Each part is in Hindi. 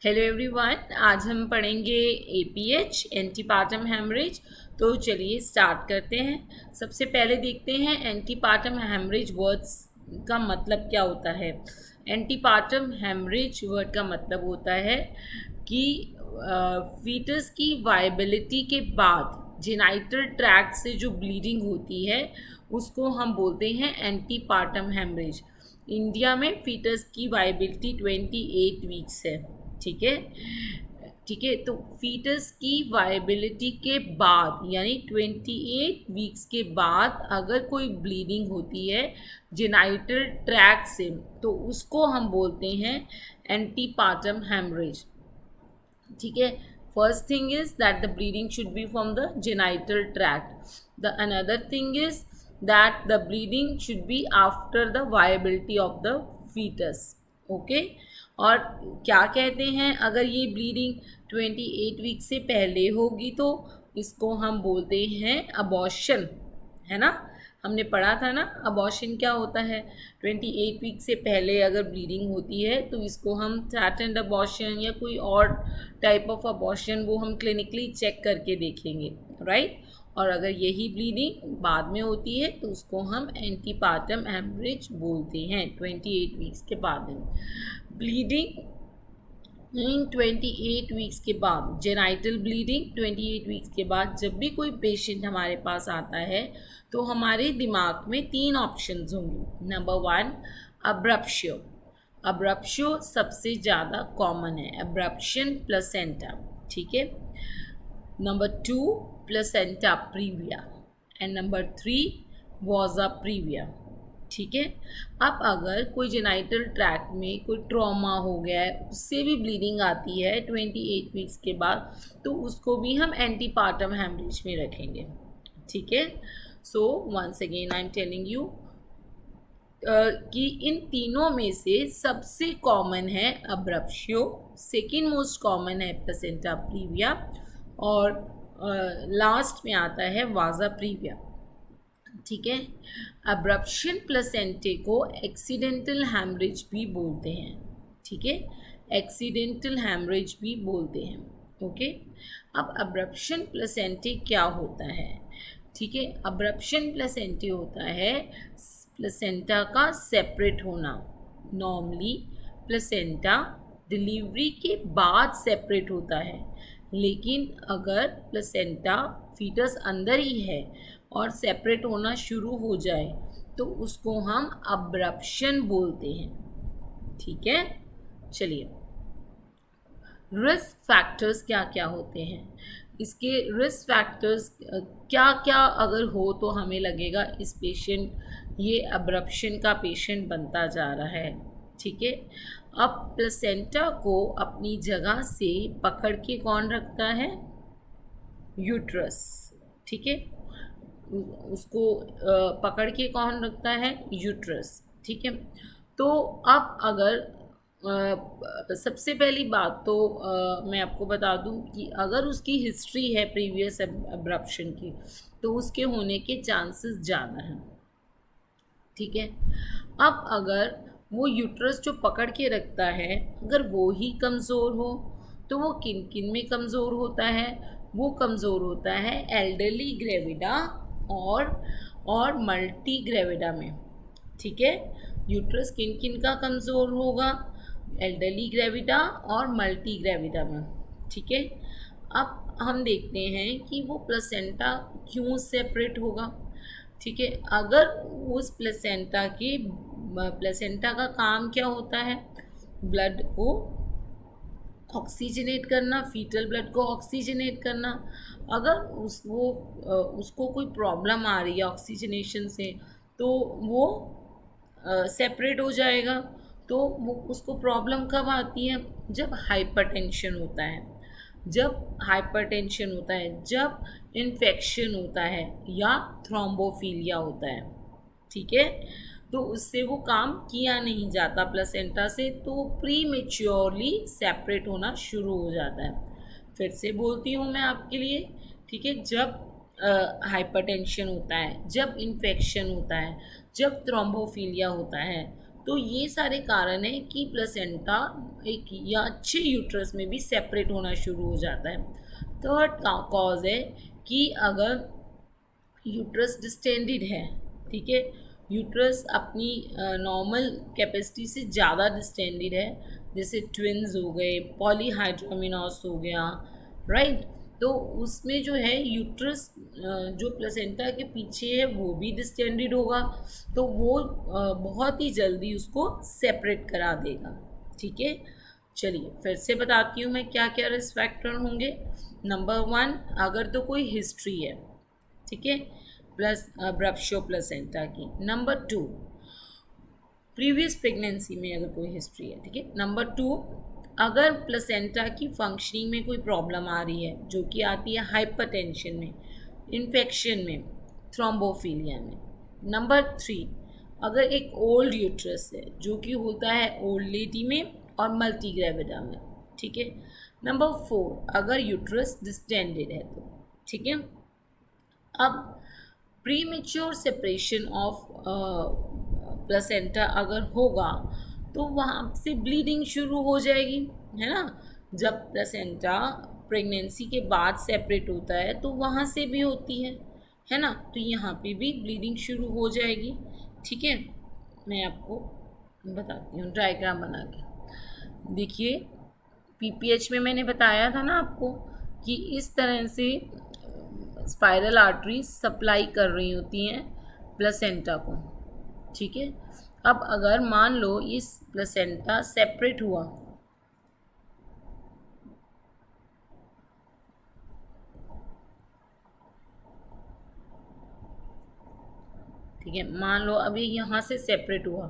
हेलो एवरीवन, आज हम पढ़ेंगे एपीएच एंटीपार्टम हेमरेज। तो चलिए स्टार्ट करते हैं। सबसे पहले देखते हैं एंटीपार्टम हेमरेज वर्ड्स का मतलब क्या होता है। एंटीपार्टम हेमरेज वर्ड का मतलब होता है कि फीटस की वायबिलिटी के बाद जेनाइटल ट्रैक्ट से जो ब्लीडिंग होती है उसको हम बोलते हैं एंटीपार्टम हेमरेज। इंडिया में फीटस की वायबिलिटी 28 वीक्स है। ठीक है, ठीक है। तो फीटस की वायबिलिटी के बाद यानी 28 वीक्स के बाद अगर कोई ब्लीडिंग होती है जेनाइटल ट्रैक्ट से तो उसको हम बोलते हैं एंटीपार्टम हेमरेज। ठीक है। First thing is that the bleeding should be from the genital tract. The another thing is that the bleeding should be after the viability of the foetus. Okay. और क्या कहते हैं, अगर ये ब्लीडिंग 28 वीक से पहले होगी तो इसको हम बोलते हैं अबॉर्शन, है ना। हमने पढ़ा था ना अबॉर्शन क्या होता है। 28 वीक से पहले अगर ब्लीडिंग होती है तो इसको हम थ्रेटन्ड अबॉर्शन या कोई और टाइप ऑफ अबॉर्शन वो हम क्लिनिकली चेक करके देखेंगे, राइट। और अगर यही ब्लीडिंग बाद में होती है तो उसको हम एंटीपार्टम हेमरेज बोलते हैं 28 वीक्स के बाद। ब्लीडिंग इन 28 वीक्स के बाद, जेनाइटल ब्लीडिंग 28 वीक्स के बाद जब भी कोई पेशेंट हमारे पास आता है तो हमारे दिमाग में 3 ऑप्शंस होंगे। नंबर 1 अब्रप्शियो। अब्रप्शियो सबसे ज़्यादा कॉमन है, अब्रप्शन प्लेसेंटा। ठीक है। Number 2 placenta previa and number 3 vasa previa. ठीक है। अब अगर कोई जेनाइटल ट्रैक्ट में कोई ट्रॉमा हो गया है, उससे भी ब्लीडिंग आती है 28 वीक्स के बाद, तो उसको भी हम एंटीपार्टम हेमरेज में रखेंगे। ठीक है। So once again I am telling you कि इन तीनों में से सबसे कॉमन है अब्रप्शियो, सेकेंड मोस्ट कॉमन है प्लेसेंटा प्रीविया और लास्ट में आता है वाजा प्रीविया। ठीक है। अब्रप्शन प्लेसेंटे को एक्सीडेंटल हैमरेज भी बोलते हैं। ठीक है, एक्सीडेंटल हैमरेज भी बोलते हैं। ओके। अब अब्रप्शन प्लेसेंटे क्या होता है। ठीक है, अब्रप्शन प्लेसेंटे होता है प्लेसेंटा का सेपरेट होना। नॉर्मली प्लेसेंटा डिलीवरी के बाद सेपरेट होता है, लेकिन अगर प्लेसेंटा फीटस अंदर ही है और सेपरेट होना शुरू हो जाए तो उसको हम अब्रप्शन बोलते हैं। ठीक है। चलिए, रिस्क फैक्टर्स क्या क्या होते हैं, इसके रिस्क फैक्टर्स क्या क्या अगर हो तो हमें लगेगा इस पेशेंट ये अब्रप्शन का पेशेंट बनता जा रहा है। ठीक है। अब प्लेसेंटा को अपनी जगह से पकड़ के कौन रखता है, यूट्रस। ठीक है, उसको पकड़ के कौन रखता है, यूट्रस। ठीक है। तो अब अगर सबसे पहली बात तो मैं आपको बता दूं कि अगर उसकी हिस्ट्री है प्रीवियस अब्रप्शन की तो उसके होने के चांसेस ज़्यादा हैं। ठीक है। अब अगर वो यूट्रस जो पकड़ के रखता है अगर वो ही कमज़ोर हो तो वो किन किन में कमज़ोर होता है, वो कमज़ोर होता है एल्डरली ग्रेविडा और मल्टी ग्रेविडा में। ठीक है। यूट्रस किन किन का कमज़ोर होगा, एल्डरली ग्रेविडा और मल्टी ग्रेविडा में। ठीक है। अब हम देखते हैं कि वो प्लेसेंटा क्यों सेपरेट होगा। ठीक है। अगर उस प्लेसेंटा का काम क्या होता है, ब्लड को ऑक्सीजनेट करना, फीटल ब्लड को ऑक्सीजनेट करना। अगर उसको कोई प्रॉब्लम आ रही है ऑक्सीजनेशन से तो वो सेपरेट हो जाएगा। तो वो उसको प्रॉब्लम कब आती है, जब हाइपरटेंशन होता है, जब इन्फेक्शन होता है या थ्रोम्बोफीलिया होता है। ठीक है। तो उससे वो काम किया नहीं जाता प्लेसेंटा से, तो वो प्रीमेच्योरली सेपरेट होना शुरू हो जाता है। फिर से बोलती हूँ मैं आपके लिए। ठीक है। जब हाइपरटेंशन होता है, जब इन्फेक्शन होता है, जब थ्रोम्बोफीलिया होता है तो ये सारे कारण हैं कि प्लेसेंटा एक या अच्छे यूट्रस में भी सेपरेट होना शुरू हो जाता है। थर्ड कॉज है कि अगर यूट्रस डिस्टेंडेड है, ठीक है, यूट्रस अपनी नॉर्मल कैपेसिटी से ज़्यादा डिस्टेंडेड है, जैसे ट्विन्स हो गए, पॉलीहाइड्रोमिनोस हो गया, राइट, तो उसमें जो है यूट्रस जो प्लेसेंटा के पीछे है वो भी डिस्टेंडेड होगा, तो वो बहुत ही जल्दी उसको सेपरेट करा देगा। ठीक है, चलिए फिर से बताती हूँ मैं क्या क्या रिस्क फैक्टर होंगे। नंबर 1, अगर तो कोई हिस्ट्री है, ठीक है, प्लस ब्रप्शो प्लेसेंटा की। नंबर 2, प्रीवियस प्रेगनेंसी में अगर कोई हिस्ट्री है, ठीक है। नंबर 2, अगर प्लेसेंटा की फंक्शनिंग में कोई प्रॉब्लम आ रही है, जो कि आती है हाइपरटेंशन में, इन्फेक्शन में, थ्रोम्बोफिलिया में। नंबर 3, अगर एक ओल्ड यूट्रस है, जो कि होता है ओल्ड लेडी में और मल्टी ग्रेविडा में, ठीक है। नंबर 4, अगर यूट्रस डिस्टेंडेड है तो, ठीक है। अब प्रीमेच्योर सेपरेशन ऑफ प्लेसेंटा अगर होगा तो वहाँ से ब्लीडिंग शुरू हो जाएगी, है ना। जब प्लेसेंटा प्रेगनेंसी के बाद सेपरेट होता है तो वहाँ से भी होती है ना, तो यहाँ पे भी ब्लीडिंग शुरू हो जाएगी। ठीक है, मैं आपको बताती हूँ डायग्राम बना के। देखिए, पीपीएच में मैंने बताया था ना आपको कि इस तरह से स्पाइरल आर्टरी सप्लाई कर रही होती हैं प्लेसेंटा को। ठीक है, अब अगर मान लो इस प्लेसेंटा सेपरेट हुआ, ठीक है, मान लो अभी यहाँ से सेपरेट हुआ,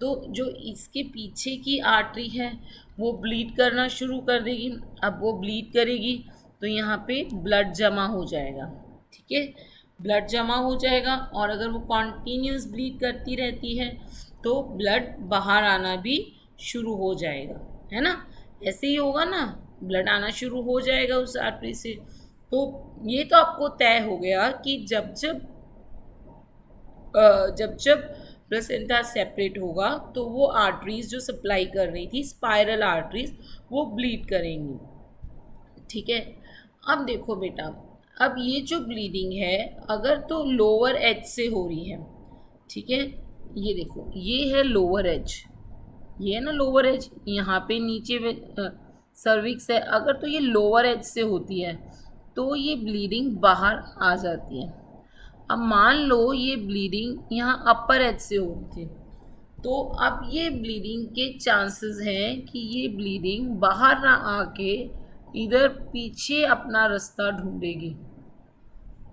तो जो इसके पीछे की आर्टरी है वो ब्लीड करना शुरू कर देगी। अब वो ब्लीड करेगी तो यहाँ पे ब्लड जमा हो जाएगा, ठीक है, ब्लड जमा हो जाएगा, और अगर वो कॉन्टीन्यूस ब्लीड करती रहती है तो ब्लड बाहर आना भी शुरू हो जाएगा, है ना। ऐसे ही होगा ना, ब्लड आना शुरू हो जाएगा उस आर्टरी से। तो ये तो आपको तय हो गया कि जब जब प्लेसेंटा सेपरेट होगा तो वो आर्टरीज जो सप्लाई कर रही थी, स्पाइरल आर्टरीज, वो ब्लीड करेंगी। ठीक है, अब देखो बेटा, अब ये जो ब्लीडिंग है अगर तो लोअर एज से हो रही है, ठीक है, ये देखो ये है लोअर एज, ये है ना लोअर एज, यहाँ पे नीचे सर्विक्स है, अगर तो ये लोअर एज से होती है तो ये ब्लीडिंग बाहर आ जाती है। अब मान लो ये ब्लीडिंग यहाँ अपर एज से हो रही थी, तो अब ये ब्लीडिंग के चांसेस हैं कि ये ब्लीडिंग बाहर ना आके इधर पीछे अपना रास्ता ढूंढेगी,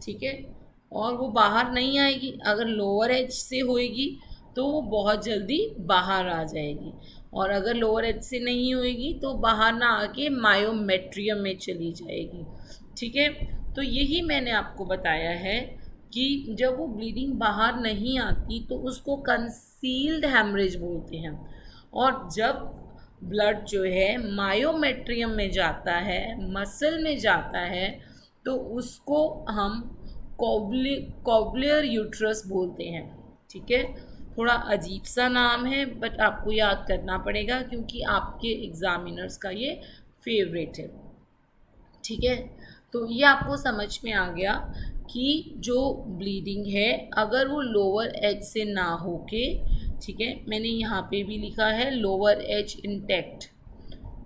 ठीक है, और वो बाहर नहीं आएगी। अगर लोअर एज से होएगी तो वो बहुत जल्दी बाहर आ जाएगी, और अगर लोअर एज से नहीं होएगी तो बाहर ना आके मायोमेट्रियम में चली जाएगी। ठीक है, तो यही मैंने आपको बताया है कि जब वो ब्लीडिंग बाहर नहीं आती तो उसको कंसील्ड हेमरेज बोलते हैं, और जब ब्लड जो है मायोमेट्रियम में जाता है, मसल में जाता है, तो उसको हम कॉवलियर यूट्रस बोलते हैं। ठीक है, थोड़ा अजीब सा नाम है बट आपको याद करना पड़ेगा क्योंकि आपके एग्जामिनर्स का ये फेवरेट है। ठीक है, तो ये आपको समझ में आ गया कि जो ब्लीडिंग है अगर वो लोअर एज से ना होके, ठीक है, मैंने यहाँ पे भी लिखा है लोअर एज इंटैक्ट,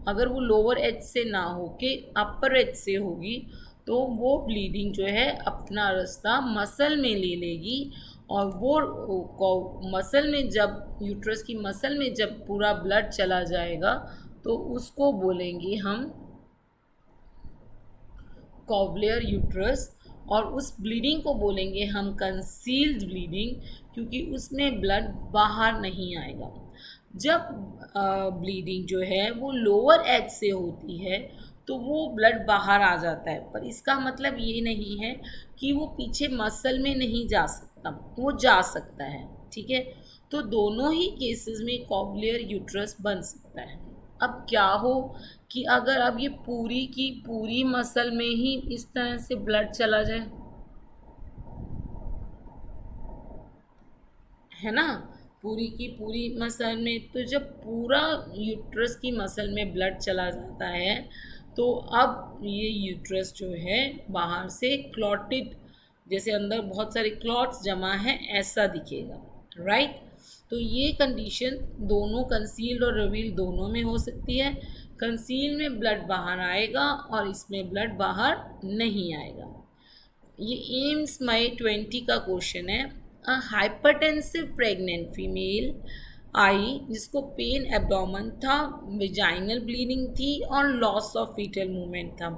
अगर वो लोअर एज से ना होके अपर एज से होगी तो वो ब्लीडिंग जो है अपना रास्ता मसल में ले लेगी, और वो मसल में जब यूट्रस की मसल में जब पूरा ब्लड चला जाएगा तो उसको बोलेंगे हम कॉवलियर यूट्रस, और उस ब्लीडिंग को बोलेंगे हम कंसील्ड ब्लीडिंग, क्योंकि उसमें ब्लड बाहर नहीं आएगा। जब ब्लीडिंग जो है वो लोअर एज से होती है तो वो ब्लड बाहर आ जाता है, पर इसका मतलब ये नहीं है कि वो पीछे मसल में नहीं जा सकता, वो जा सकता है। ठीक है, तो दोनों ही केसेस में कॉवलियर यूट्रस बन सकता है। अब क्या हो कि अगर अब ये पूरी की पूरी मसल में ही इस तरह से ब्लड चला जाए, है ना, पूरी की पूरी मसल में। तो जब पूरा यूट्रस की मसल में ब्लड चला जाता है तो अब ये यूट्रस जो है बाहर से क्लॉटेड, जैसे अंदर बहुत सारे क्लॉट्स जमा हैं ऐसा दिखेगा, राइट। तो ये कंडीशन दोनों कंसील्ड और रिवील्ड दोनों में हो सकती है। कंसील में ब्लड बाहर आएगा और इसमें ब्लड बाहर नहीं आएगा। ये एम्स मई 20 का क्वेश्चन है। हाइपरटेंसिव प्रेग्नेंट फीमेल आई जिसको पेन एब्डोमेन था, विजाइनल ब्लीडिंग थी और लॉस ऑफ फीटल मूवमेंट था।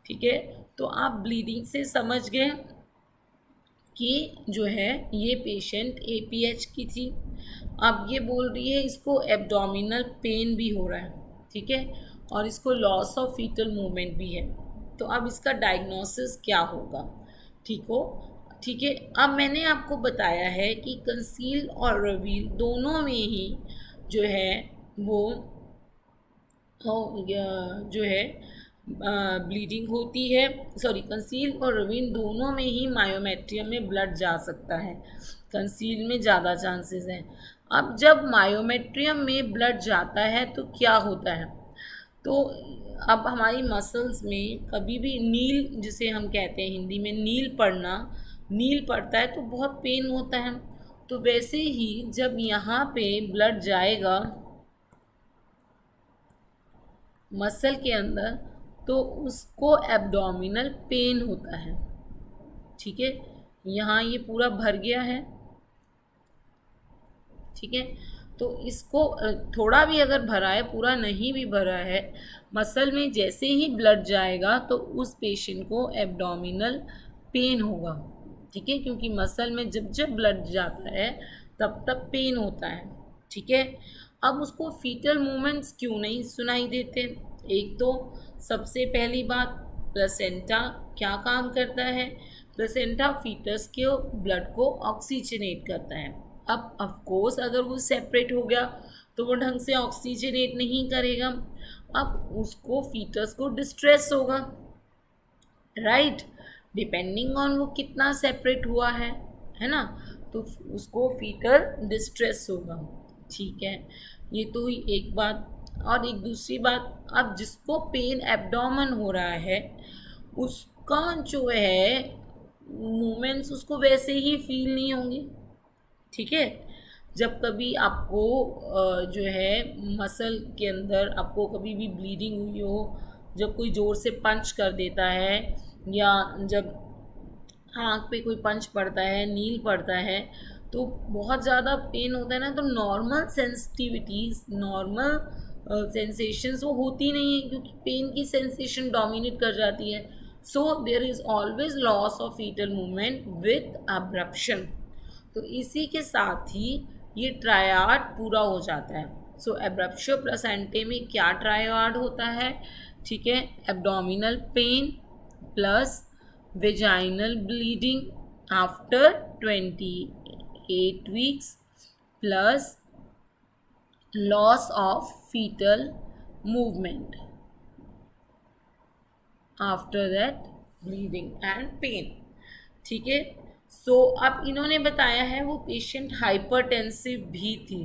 ठीक है, तो आप ब्लीडिंग से समझ गए कि जो है ये पेशेंट APH की थी। अब ये बोल रही है इसको एब्डोमिनल पेन भी हो रहा है, ठीक है, और इसको लॉस ऑफ फीटल मूवमेंट भी है। तो अब इसका डायग्नोसिस क्या होगा? ठीक है। अब मैंने आपको बताया है कि कंसील और रिवील दोनों में ही जो है वो जो है ब्लीडिंग होती है। सॉरी, कंसील और रिवील दोनों में ही मायोमेट्रियम में ब्लड जा सकता है, कंसील में ज़्यादा चांसेस हैं। अब जब मायोमेट्रियम में ब्लड जाता है तो क्या होता है? तो अब हमारी मसल्स में कभी भी नील, जिसे हम कहते हैं हिंदी में नील पड़ता है तो बहुत पेन होता है। तो वैसे ही जब यहाँ पे ब्लड जाएगा मसल के अंदर तो उसको एब्डोमिनल पेन होता है। ठीक है, यहाँ ये पूरा भर गया है, ठीक है, तो इसको थोड़ा भी अगर भरा है, पूरा नहीं भी भरा है, मसल में जैसे ही ब्लड जाएगा तो उस पेशेंट को एब्डोमिनल पेन होगा। ठीक है, क्योंकि मसल में जब जब ब्लड जाता है तब तब पेन होता है। ठीक है, अब उसको फीटल मूवमेंट्स क्यों नहीं सुनाई देते? एक तो सबसे पहली बात, प्लेसेंटा क्या काम करता है? प्लेसेंटा फीटस के ब्लड को ऑक्सीजनेट करता है। अब ऑफ कोर्स अगर वो सेपरेट हो गया तो वो ढंग से ऑक्सीजनेट नहीं करेगा, अब उसको फीटस को डिस्ट्रेस होगा, राइट, डिपेंडिंग ऑन वो कितना सेपरेट हुआ है ना, तो उसको फीटर डिस्ट्रेस होगा। ठीक है, ये तो हुई एक बात। और एक दूसरी बात, अब जिसको पेन एब्डोमेन हो रहा है उसका जो है मूवमेंट्स उसको वैसे ही फील नहीं होंगे। ठीक है, जब कभी आपको जो है मसल के अंदर आपको कभी भी ब्लीडिंग हुई हो, जब कोई ज़ोर से पंच कर देता है या जब आँख पे कोई पंच पड़ता है, नील पड़ता है, तो बहुत ज़्यादा पेन होता है ना, तो नॉर्मल सेंसिटिविटीज़, नॉर्मल सेंसेशंस वो होती नहीं है क्योंकि पेन की सेंसेशन डोमिनेट कर जाती है। So there is always loss of foetal movement with abruption. तो इसी के साथ ही ये ट्रायड पूरा हो जाता है। सो एब्रप्शन प्लस एंटे में क्या ट्रायड होता है? ठीक है, abdominal pain plus vaginal bleeding after 28 weeks plus loss of foetal movement after that bleeding and pain. ठीक है, सो अब इन्होंने बताया है वो पेशेंट हाइपरटेंसिव भी थी।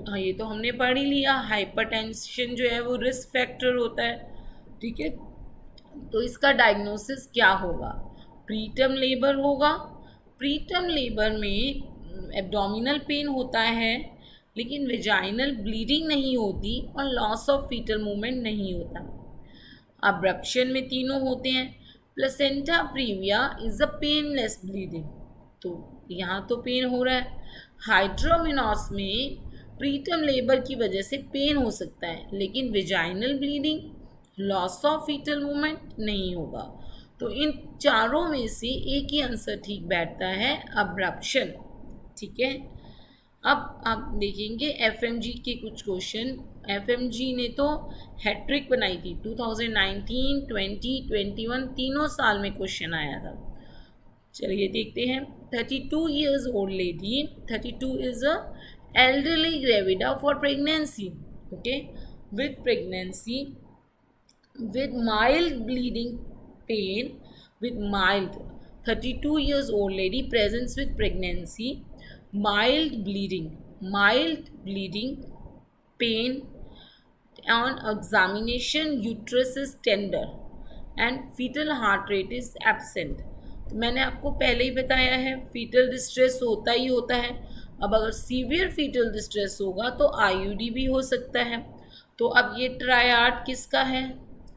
हाँ, ये तो हमने पढ़ ही लिया, हाइपरटेंशन जो है वो रिस्क फैक्टर होता है। ठीक है, तो इसका डायग्नोसिस क्या होगा? प्रीटर्म लेबर होगा। प्रीटर्म लेबर में एब्डोमिनल पेन होता है लेकिन वेजाइनल ब्लीडिंग नहीं होती और लॉस ऑफ फीटल मूवमेंट नहीं होता। अब्रप्शन में तीनों होते हैं। Placenta previa is a painless bleeding, तो यहाँ तो पेन हो रहा है। हाइड्रोमिनोस में प्रीटर्म लेबर की वजह से पेन हो सकता है लेकिन vaginal bleeding, loss of foetal movement नहीं होगा। तो इन चारों में से एक ही आंसर ठीक बैठता है, अब्रप्शन। ठीक है, अब आप देखेंगे FMG के कुछ क्वेश्चन। FMG ने तो हैट्रिक बनाई थी, 2019, 20, 21 तीनों साल में क्वेश्चन आया था। चलिए देखते हैं। 32 years old lady, 32 is a elderly gravida for pregnancy, okay, with pregnancy, with mild bleeding pain, with mild 32 years old lady presents with pregnancy mild bleeding, pain on examination, uterus is tender and fetal heart rate is absent. तो मैंने आपको पहले ही बताया है फीटल डिस्ट्रेस होता ही होता है. अब अगर सीवियर फीटल डिस्ट्रेस होगा तो आईयूडी भी हो सकता है. तो अब ये ट्रायड किसका है?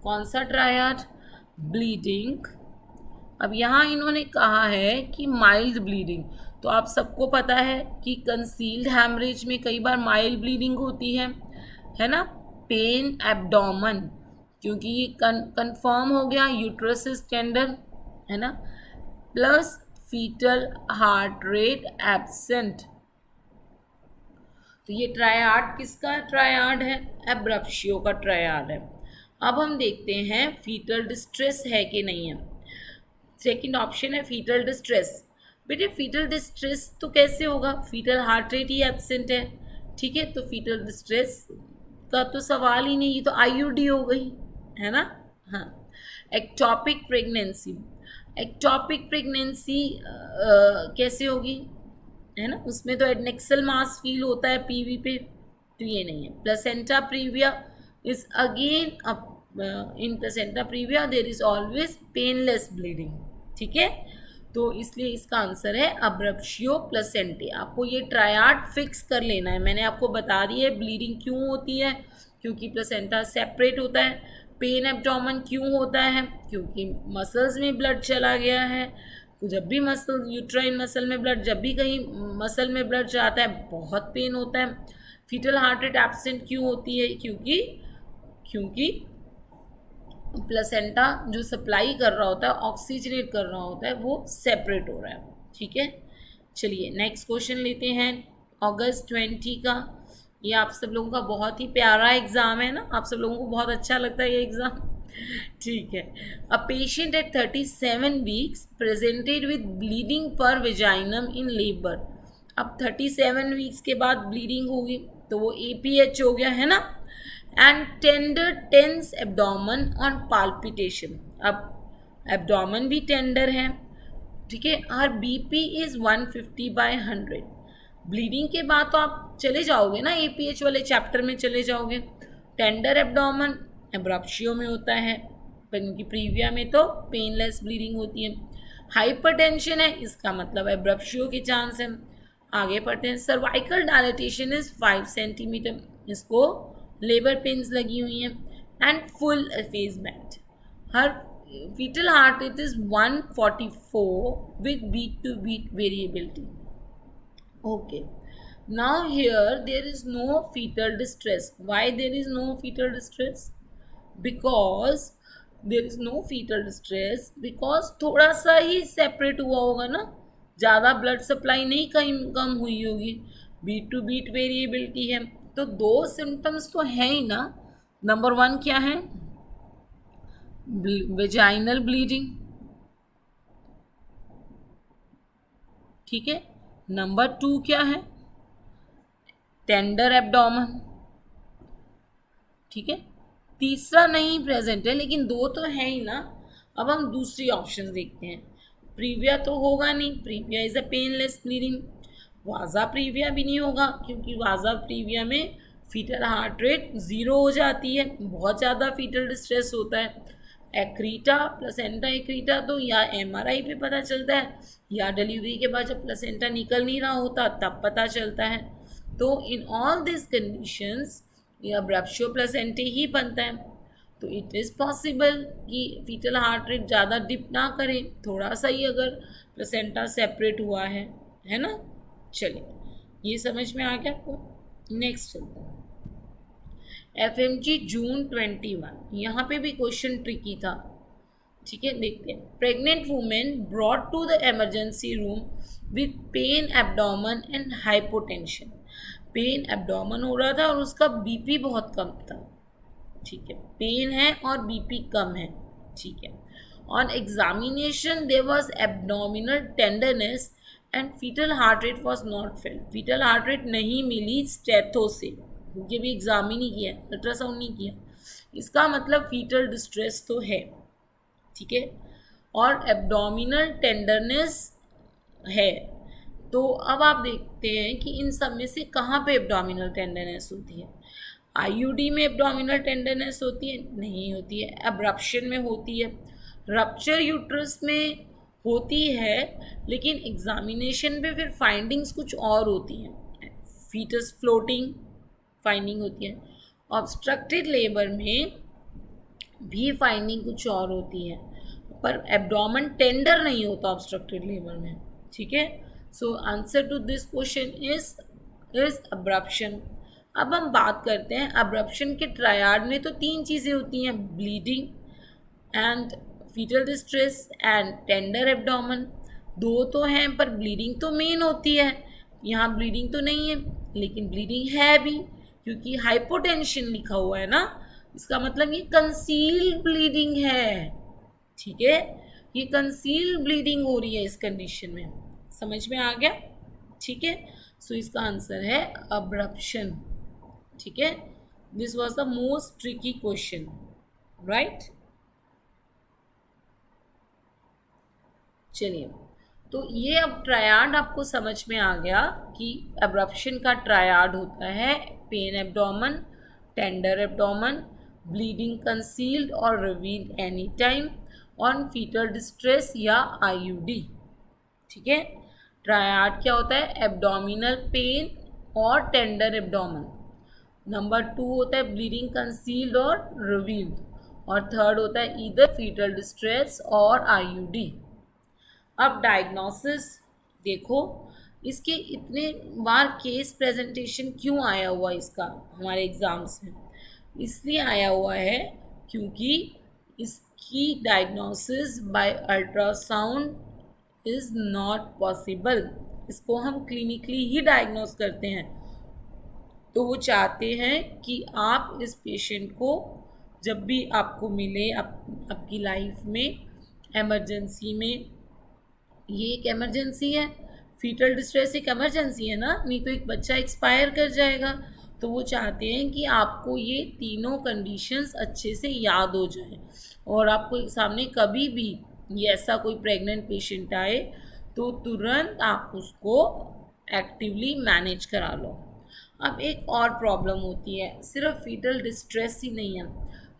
कौन सा ट्रायड? ब्लीडिंग. अब यहाँ इन्होंने कहा है कि माइल्ड ब्लीडिंग, तो आप सबको पता है कि कंसील्ड हैमरेज में कई बार माइल्ड ब्लीडिंग होती है ना. पेन एब्डोमन, क्योंकि ये कंफर्म हो गया यूट्रस इज टेंडर, है ना. Plus foetal heart rate absent. तो ये ट्रायड किसका ट्रायड है? एब्रप्शियो का ट्रायड है. अब हम देखते हैं फीटल डिस्ट्रेस है कि नहीं है. सेकंड ऑप्शन है फीटल डिस्ट्रेस. बेटे फीटल डिस्ट्रेस तो कैसे होगा? फीटल हार्ट रेट ही एब्सेंट है. ठीक है, तो फीटल डिस्ट्रेस का तो सवाल ही नहीं, ये तो आईयूडी हो गई, है ना. हाँ. Ectopic pregnancy. एक्टोपिक प्रेगनेंसी कैसे होगी, है ना. उसमें तो एडनेक्सल मास फील होता है पीवी पे, तो ये नहीं है. Placenta praevia is again in placenta praevia there is always painless bleeding. ठीक है, तो इसलिए इसका आंसर है अब्रप्शियो प्लेसेंटे. आपको ये ट्रायड फिक्स कर लेना है. मैंने आपको बता दी है ब्लीडिंग क्यों होती है, क्योंकि प्लेसेंटा सेपरेट होता है. पेन एब्डोमेन क्यों होता है? क्योंकि मसल्स में ब्लड चला गया है. जब भी मसल यूट्राइन मसल में ब्लड, जब भी कहीं मसल में ब्लड जाता है बहुत पेन होता है. फीटल हार्ट रेट एब्सेंट क्यों होती है? क्योंकि प्लेसेंटा जो सप्लाई कर रहा होता है, ऑक्सीजनेट कर रहा होता है, वो सेपरेट हो रहा है. ठीक है, चलिए नेक्स्ट क्वेश्चन लेते हैं. अगस्त 20 का ये आप सब लोगों का बहुत ही प्यारा एग्ज़ाम है ना. आप सब लोगों को बहुत अच्छा लगता है ये एग्ज़ाम. ठीक है. A patient at 37 weeks presented with bleeding पर वेजाइनम इन लेबर. अब 37 वीक्स के बाद ब्लीडिंग होगी तो वो APH हो गया, है ना. And tender tense abdomen on palpitation. अब एब्डोमेन भी टेंडर है. ठीक है. और BP इज 150/100. ब्लीडिंग के बाद तो आप चले जाओगे ना, APH वाले चैप्टर में चले जाओगे. टेंडर एब्डोमेन एब्रप्शियो में होता है, क्योंकि प्रीविया में तो पेनलेस ब्लीडिंग होती है. हाइपरटेंशन है, इसका मतलब एब्रप्शियो के चांस है. आगे पढ़ते हैं. Cervical dilatation is 5 centimetre. इसको लेबर पेन्स लगी हुई हैं. And full phase band. Her foetal heart rate is 144 with beat to beat variability. Okay, now here there is no foetal distress. Why there is no foetal distress? Because there is no foetal distress because थोड़ा सा ही सेपरेट हुआ होगा ना, ज़्यादा ब्लड सप्लाई नहीं कम हुई होगी. बीट टू बीट वेरिएबिलिटी है. तो दो सिम्टम्स तो हैं ही ना. नंबर 1 क्या है? Vaginal bleeding. ठीक है. नंबर 2 क्या है? Tender abdomen. ठीक है. तीसरा नहीं प्रेजेंट है, लेकिन 2 तो है ही ना. अब हम दूसरी ऑप्शन देखते हैं. प्रीविया तो होगा नहीं, previa is a painless bleeding. वाजा प्रीविया भी नहीं होगा, क्योंकि वाजा प्रीविया में फीटल हार्ट रेट 0 हो जाती है, बहुत ज़्यादा फीटल डिस्ट्रेस होता है. एक्रीटा प्लेसेंटा एक्रीटा तो या MRI पे पता चलता है, या डिलीवरी के बाद जब प्लेसेंटा निकल नहीं रहा होता तब पता चलता है. तो इन ऑल दिस कंडीशंस या ब्रप्शियो प्लेसेंटे ही बनता है. तो इट इज़ पॉसिबल कि फीटल हार्ट रेट ज़्यादा डिप ना करे, थोड़ा सा ही अगर प्लेसेंटा सेपरेट हुआ है ना. चलिए, ये समझ में आ गया आपको. नेक्स्ट चलते हैं. FMG जून 21. यहाँ पे भी क्वेश्चन ट्रिकी था. ठीक है, देखते हैं. Pregnant women brought to the emergency room with pain abdomen and hypotension. Pain abdomen हो रहा था और उसका BP बहुत कम था. ठीक है, पेन है और BP कम है. ठीक है. On examination there was abdominal tenderness and foetal heart rate was not felt. Foetal heart rate नहीं मिली स्टेथो से, क्योंकि अभी एग्जाम ही नहीं किया, अल्ट्रासाउंड नहीं किया. इसका मतलब फीटल डिस्ट्रेस तो है. ठीक है. और एब्डोमिनल टेंडरनेस है. तो अब आप देखते हैं कि इन सब में से कहाँ पे एब्डोमिनल टेंडरनेस होती है। आईयूडी में एब्डोमिनल टेंडरनेस होती है? नहीं होती है। एब्रप्शन में होती है, रप्चर यूट्रस में होती है, लेकिन एग्जामिनेशन पे फिर फाइंडिंग्स कुछ और होती हैं। फीटस फ्लोटिंग फाइंडिंग होती है। ऑब्स्ट्रक्टेड लेबर में भी फाइंडिंग कुछ और होती है, पर एब्डोमेन टेंडर नहीं होता ऑब्स्ट्रक्टेड लेबर में। ठीक है, so answer to this question is abruption. अब हम बात करते हैं अब्रप्शन के ट्रायड में। तो 3 चीज़ें होती हैं, bleeding and foetal distress and tender abdomen. 2 तो हैं, पर ब्लीडिंग तो मेन होती है। यहाँ ब्लीडिंग तो नहीं है, लेकिन ब्लीडिंग है भी, क्योंकि हाइपोटेंशन लिखा हुआ है ना, इसका मतलब ये कंसील्ड ब्लीडिंग है। ठीक है, ये कंसील्ड ब्लीडिंग हो रही है इस कंडीशन में। समझ में आ गया? ठीक है, सो इसका आंसर है अब्रप्शन। ठीक है, this was the most tricky question, right. चलिए, तो ये अब ट्रायड आपको समझ में आ गया कि एब्रप्शन का ट्रायड होता है pain abdomen, tender abdomen, bleeding concealed और revealed any time, on fetal distress या आईयूडी। ठीक है, ट्रायड क्या होता है? एब्डोमिनल पेन और टेंडर एब्डोमेन। नंबर 2 होता है ब्लीडिंग कंसील्ड और रिवील्ड, और थर्ड होता है ईदर फीटल डिस्ट्रेस और आईयूडी। अब डायग्नोसिस देखो, इसके इतने बार केस प्रेजेंटेशन क्यों आया हुआ इसका हमारे एग्जाम्स में? इसलिए आया हुआ है क्योंकि इसकी diagnosis by ultrasound is not possible. इसको हम क्लिनिकली ही डायग्नोस करते हैं। तो वो चाहते हैं कि आप इस पेशेंट को जब भी आपको मिले आपकी लाइफ में एमरजेंसी में, ये एक एमरजेंसी है, फीटल डिस्ट्रेस एक एमरजेंसी है ना, नहीं तो एक बच्चा एक्सपायर कर जाएगा। तो वो चाहते हैं कि आपको ये तीनों कंडीशंस अच्छे से याद हो जाए, और आपको सामने कभी भी ये ऐसा कोई प्रेग्नेंट पेशेंट आए तो तुरंत आप उसको एक्टिवली मैनेज करा लो। अब एक और प्रॉब्लम होती है, सिर्फ फीटल डिस्ट्रेस ही नहीं है,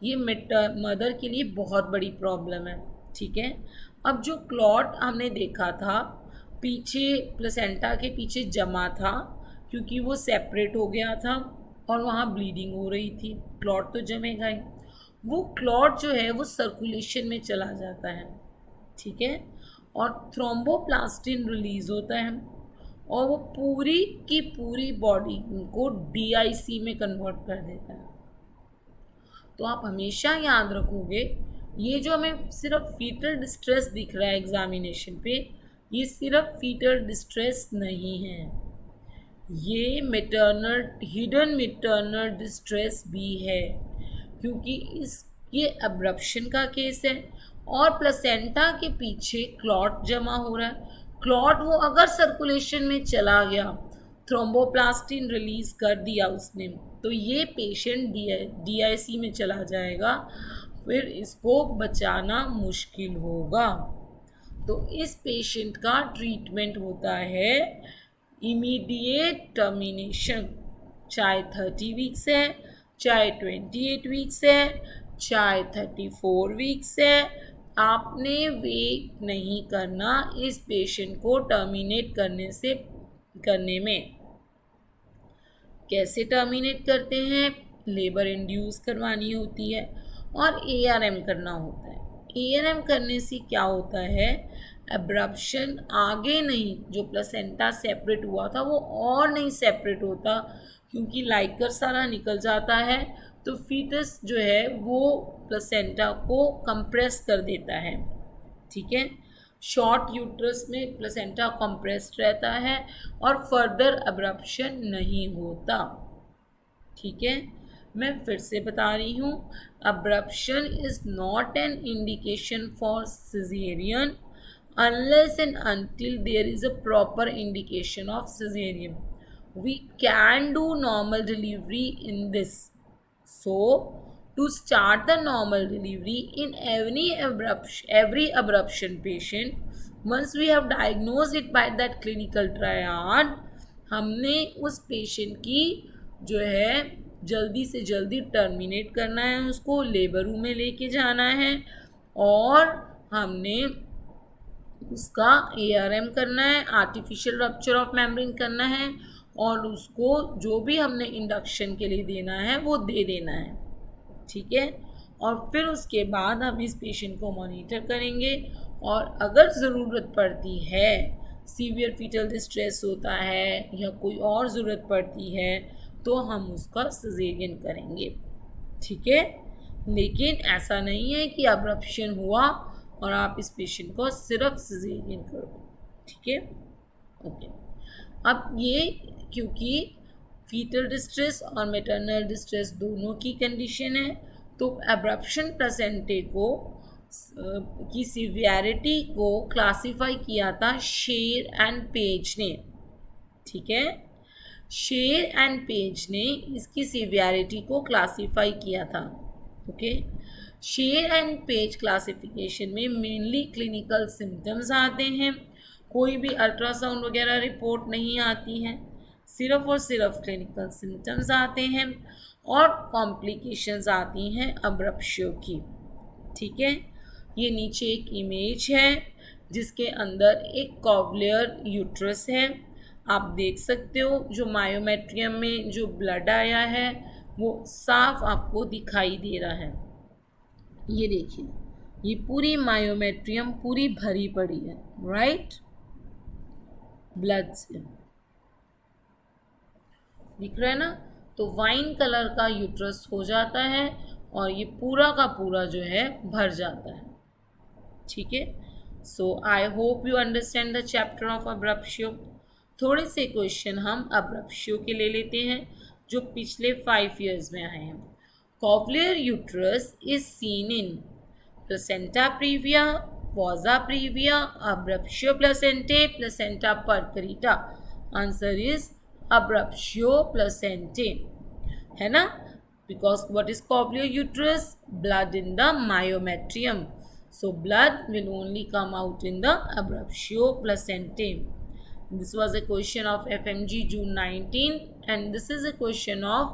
ये मदर के लिए बहुत बड़ी प्रॉब्लम है। ठीक है, अब जो क्लॉट हमने देखा था पीछे, प्लेसेंटा के पीछे जमा था, क्योंकि वो सेपरेट हो गया था और वहाँ ब्लीडिंग हो रही थी, क्लॉट तो जमेगा ही। वो क्लॉट जो है वो सर्कुलेशन में चला जाता है। ठीक है, और थ्रोम्बोप्लास्टिन रिलीज होता है, और वो पूरी की पूरी बॉडी को DIC में कन्वर्ट कर देता है। तो आप हमेशा याद रखोगे, ये जो हमें सिर्फ फीटल डिस्ट्रेस दिख रहा है एग्जामिनेशन पे, ये सिर्फ फीटल डिस्ट्रेस नहीं है, ये मैटरनल हिडन मैटरनल डिस्ट्रेस भी है, क्योंकि ये अब्रप्शन का केस है और प्लेसेंटा के पीछे क्लॉट जमा हो रहा है। क्लॉट वो अगर सर्कुलेशन में चला गया, थ्रोम्बोप्लास्टिन रिलीज कर दिया उसने, तो ये पेशेंट DIC में चला जाएगा, फिर इसको बचाना मुश्किल होगा। तो इस पेशेंट का ट्रीटमेंट होता है इमीडिएट टर्मिनेशन, चाहे 30 वीक्स है, चाहे 28 वीक्स है, चाहे 34 वीक्स है, आपने वेट नहीं करना इस पेशेंट को टर्मिनेट करने में। कैसे टर्मिनेट करते हैं? लेबर इंड्यूस करवानी होती है और ARM करना होता है। ARM करने से क्या होता है, एब्रप्शन आगे नहीं, जो प्लेसेंटा सेपरेट हुआ था वो और नहीं सेपरेट होता, क्योंकि लाइकर सारा निकल जाता है, तो फीटस जो है वो प्लेसेंटा को कंप्रेस कर देता है। ठीक है, शॉर्ट यूट्रस में प्लेसेंटा कंप्रेस्ड रहता है और फर्दर एब्रप्शन नहीं होता। ठीक है, मैं फिर से बता रही हूँ, abruption is not an indication for caesarean unless and until there is a proper indication of cesarean. We can do normal delivery in this. So, to start the normal delivery in every abruption patient, once we have diagnose it by that clinical triad, हमने उस पेशेंट की जो है जल्दी से जल्दी टर्मिनेट करना है, उसको लेबर रूम में लेके जाना है और हमने उसका ARM करना है, आर्टिफिशियल रप्चर ऑफ मेम्ब्रेन करना है और उसको जो भी हमने इंडक्शन के लिए देना है वो दे देना है, ठीक है। और फिर उसके बाद हम इस पेशेंट को मॉनिटर करेंगे और अगर ज़रूरत पड़ती है, सीवियर फीटल डिस्ट्रेस होता है या कोई और ज़रूरत पड़ती है तो हम उसका सिजेरियन करेंगे, ठीक है। लेकिन ऐसा नहीं है कि अब्रप्शन हुआ और आप इस पेशेंट को सिर्फ सिजेरियन करो, ठीक है, ओके। अब ये क्योंकि फीटल डिस्ट्रेस और मैटरनल डिस्ट्रेस दोनों की कंडीशन है, तो एब्रप्शन प्लेसेंटे को की सिवियरिटी को क्लासिफाई किया था शेर एंड पेज ने, ठीक है। शेर एंड पेज ने इसकी सिवियरिटी को क्लासिफाई किया था, ओके। शेर एंड पेज क्लासिफिकेशन में मेनली क्लिनिकल सिम्टम्स आते हैं, कोई भी अल्ट्रासाउंड वगैरह रिपोर्ट नहीं आती है, सिर्फ और सिर्फ क्लिनिकल सिम्टम्स आते हैं और कॉम्प्लिकेशंस आती हैं अब्रप्शन की, ठीक है। ये नीचे एक इमेज है जिसके अंदर एक कॉवलियर यूट्रस है, आप देख सकते हो। जो मायोमेट्रियम में जो ब्लड आया है वो साफ आपको दिखाई दे रहा है, ये देखिए, ये पूरी मायोमेट्रियम पूरी भरी पड़ी है, राइट, ब्लड से दिख रहा है ना। तो वाइन कलर का यूट्रस हो जाता है और ये पूरा का पूरा जो है भर जाता है, ठीक है। So I hope you understand the chapter of abruption. थोड़े से क्वेश्चन हम अब्रप्शन के ले लेते हैं जो पिछले 5 years में आए हैं। Couvelaire uterus is seen in placenta previa, vasa previa, abruption placentae, placenta percreta. Answer is abruption placentae, है ना, because what is Couvelaire uterus? Blood in the myometrium, so blood will only come out in the abruptio placentae. This was a question of FMG June 19 and this is a question of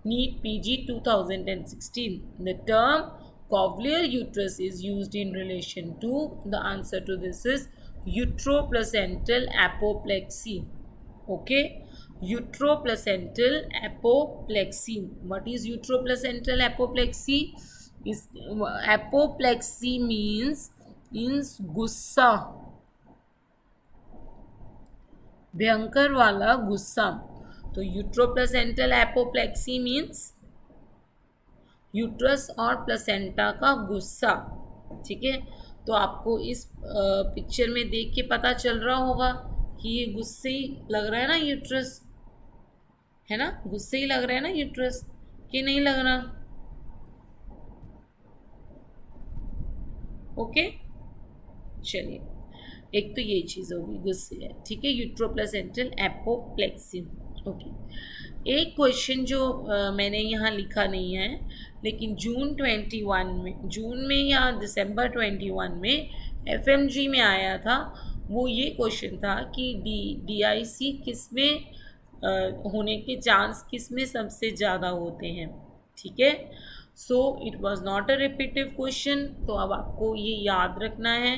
NEET PG 2016. The term covaliar uterus is used in relation to, the answer to this is uteroplacental apoplexy, okay. Uteroplacental apoplexy. What is uteroplacental apoplexy? इस एपोप्लेक्सी मीन्स गुस्सा, भयंकर वाला गुस्सा। तो यूट्रोप्लेसेंटल एपोप्लेक्सी मीन्स यूट्रस और प्लेसेंटा का गुस्सा, ठीक है। तो आपको इस पिक्चर में देख के पता चल रहा होगा कि ये गुस्से ही लग रहा है ना यूट्रस, है ना, गुस्से ही लग रहा है ना यूट्रस, कि नहीं लग रहा? ओके, चलिए, एक तो ये चीज़ होगी गुस्से है, ठीक है, यूट्रोप्लेसेंटल एपोप्लेक्सी, ओके। एक क्वेश्चन जो मैंने यहाँ लिखा नहीं है लेकिन जून में या दिसंबर 21 में FMG में आया था, वो ये क्वेश्चन था कि DIC किस में होने के चांस किस में सबसे ज़्यादा होते हैं, ठीक है। So it was not a repetitive question, तो अब आपको ये याद रखना है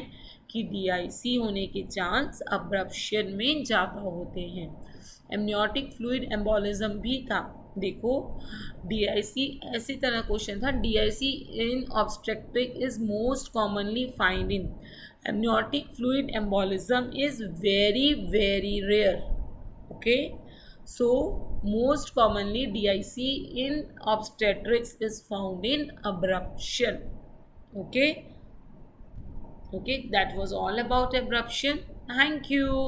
कि DIC होने के चांस अब्रप्शन में ज़्यादा होते हैं। एमनियोटिक फ्लूइड एम्बोलिज्म भी था, देखो DIC ऐसी तरह क्वेश्चन था, DIC in obstructive is most commonly find in, amniotic fluid embolism is very very rare, okay. So most commonly DIC in obstetrics is found in abruption, okay. That was all about abruption. Thank you.